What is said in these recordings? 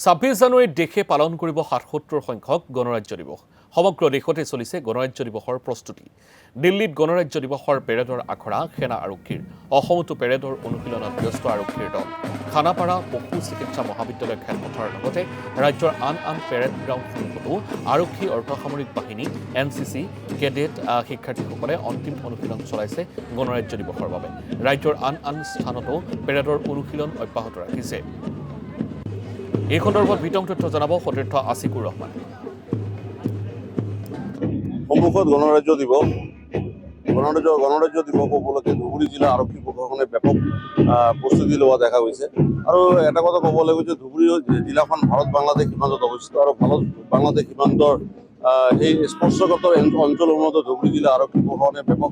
26 জানুৱাৰীত দেশে পালন কৰিব ৭৭ সংখ্যক গণৰাজ্য দিৱস। সমগ্ৰ দেশতে চলিছে গণৰাজ্য দিৱসৰ প্ৰস্তুতি। দিল্লীত গণৰাজ্য দিৱসৰ পেৰেডৰ আখৰা সেনা আৰক্ষীৰ। অসমতো পেৰেডৰ অনুশীলনত ব্যস্ত আৰক্ষীৰ দল। খানাপাৰা পশু চিকিৎসা মহাবিদ্যালয় খেলপথাৰৰ লগতে ৰাজ্যৰ আন পেৰেড গ্ৰাউণ্ডসমূহতো আৰক্ষী অৰ্ধসামৰিক বাহিনী NCC কেডেট শিক্ষাৰ্থীসকলে অন্তিম অনুশীলন চলাইছে গণৰাজ্য দিৱসৰ বাবে। ৰাজ্যৰ আন স্থানতো পেৰেডৰ অনুশীলন অব্যাহত ৰাখিছে। এই সন্দৰ্ভত বিতং তথ্য জনাব সতীৰ্থ আছিকুৰ ৰহমানে। সন্মুখত গণৰাজ্য দিৱস উপলক্ষে ধুবুৰী জিলা আৰক্ষী প্ৰশাসনে ব্যাপক প্ৰস্তুতি লোৱা দেখা গৈছে। আৰু এটা কথা ক'ব লাগিব যে ধুবুৰী জিলাখন ভাৰত বাংলাদেশ সীমান্তত অৱস্থিত আৰু ভাৰত বাংলাদেশ সীমান্তৰ সেই স্পৰ্শগত অঞ্চলসমূহতো ধুবুৰী জিলা আৰক্ষী প্ৰশাসনে ব্যাপক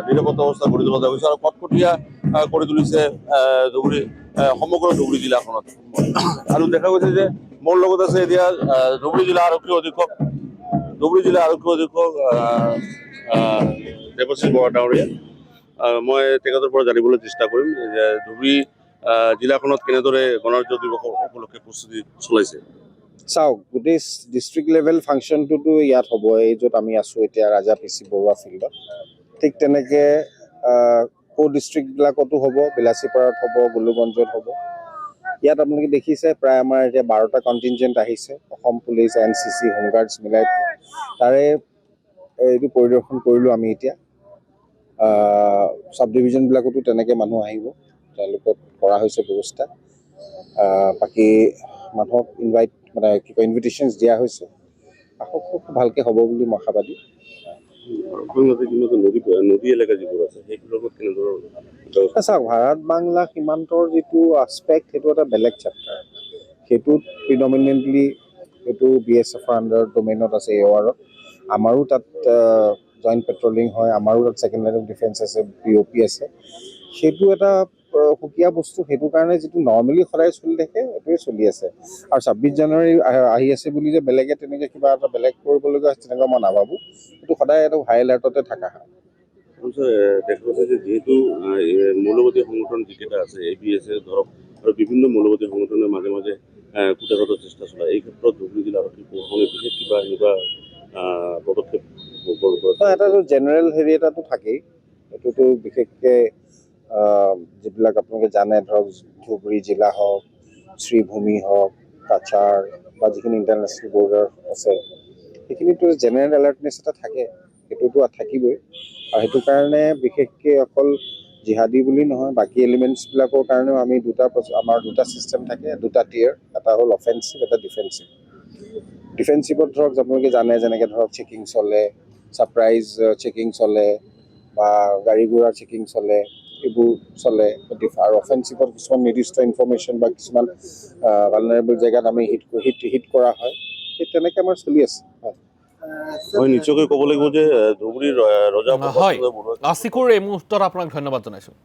নিৰাপত্তা ব্যৱস্থা গঢ়ি তোলা দেখা গৈছে আৰু কটকটীয়া কৰি তুলিছে সমগ্ৰ ধুবুৰী জিলাখনত। আৰু দেখা গৈছে যে মোৰ লগত আছে এতিয়া ধুবুৰী জিলা আৰক্ষী অধীক্ষক দেৱশ্ৰী বৰা ডাঙৰীয়া। মই তেখেতৰ পৰা জানিবলৈ চেষ্টা কৰিম যে ধুবুৰী জিলাখনত কেনেদৰে গণৰাজ্য দিৱস উপলক্ষে প্ৰস্তুতি চলাইছে। চাওক, গোটেই ডিষ্ট্ৰিক্ট লেভেল ফাংচনটোতো ইয়াত হ'ব, এই য'ত আমি আছোঁ এতিয়া ৰাজা PC বৰুৱা ফিল্ডত। ঠিক তেনেকৈ কো ডিষ্ট্ৰিক্টবিলাকতো হ'ব, বিলাচীপাৰাত হ'ব, গোলুগঞ্জত হ'ব। ইয়াত আপোনালোকে দেখিছে প্ৰায় আমাৰ এতিয়া 12টা কণ্টিনজেণ্ট আহিছে, অসম পুলিচ, NCC, হোমগাৰ্ডছ মিলাই। তাৰে এইটো পৰিদৰ্শন কৰিলোঁ আমি এতিয়া। চাব ডিভিজনবিলাকতো তেনেকৈ মানুহ আহিব, তেওঁলোকক কৰা হৈছে ব্যৱস্থা। বাকী মানুহক ইনভিটেশ্যনছ দিয়া হৈছে। খুব ভালকৈ হ'ব বুলি মই আশাবাদী। নদী এলেকা যিবোৰ আছে সেইবিলাকত কেনেধৰণৰ চাওক, ভাৰত বাংলা সীমান্তৰ যিটো আছপেক্ট সেইটো এটা বেলেগ চেপ্টাৰ। সেইটোত প্ৰিডমিনেণ্টলি সেইটো BSFৰ আণ্ডাৰ ডমেইনত আছে, AORত। আমাৰো তাত জইণ্ট পেট্ৰলিং হয়, আমাৰো তাত ছেকেণ্ড লাইন অফ ডিফেন্স আছে, BOP আছে। সেইটো এটা সুকীয়া বস্তু, সেইটো কাৰণে যিটো নৰ্মেলি সদায় চলি থাকে সেইটোৱে চলি আছে। আৰু 26 জানুৱাৰী আহি আছে বুলি যে বেলেগে তেনেকৈ কিবা এটা বেলেগ কৰিবলগীয়া আছে তেনেকুৱা মই নাভাবোঁ। সেইটো সদায় এটা হাই এলাৰ্টতে থকা হয়। দেখা গৈছে যে যিহেতু মৌলবাদী সংগঠন যিকেইটা আছে ABSA ধৰক আৰু বিভিন্ন মৌলবাদী সংগঠনে মাজে মাজে কুটাঘাতৰ চেষ্টা চলায়, এই ক্ষেত্ৰত ধুবুৰী জিলা আৰক্ষী প্ৰশাসনে বিশেষ কিবা এনেকুৱা পদক্ষেপ এটাতো জেনেৰেল হেৰি এটাতো থাকেই। এইটোতো বিশেষকৈ যিবিলাক আপোনালোকে জানে, ধৰক ধুবুৰী জিলা হওক, শ্ৰীভূমি হওক, কাছাৰ বা যিখিনি ইণ্টাৰনেশ্যনেল বৰ্ডাৰ আছে, সেইখিনিতো জেনেৰেল এলাৰ্টনেছ এটা থাকে, সেইটোতো থাকিবই। আৰু সেইটো কাৰণে বিশেষকৈ অকল জিহাদী বুলি নহয়, বাকী এলিমেণ্টছবিলাকৰ কাৰণেও আমি আমাৰ দুটা ছিষ্টেম থাকে, দুটা টিয়াৰ। এটা হ'ল অফেন্সিভ, এটা ডিফেন্সিভ। ডিফেন্সিভত ধৰক আপোনালোকে জানে যেনেকৈ ধৰক চেকিং চলে, ছাৰপ্ৰাইজ চেকিং চলে বা গাড়ী ঘোঁৰাৰ চেকিং চলে, এইবোৰ চলে। আৰু অফেন্সিভত কিছুমান নিৰ্দিষ্ট ইনফৰ্মেশ্যন বা কিছুমান ভালনাৰেবল জেগাত আমি হিট কৰা হয়। সেই তেনেকৈ আমাৰ চলি আছে। হয়, নিশ্চয়কৈ ক'ব লাগিব যে ধুবুৰীৰ ৰজা হয়, আছিকুৰ এই মুহূৰ্তত আপোনাক ধন্যবাদ জনাইছোঁ।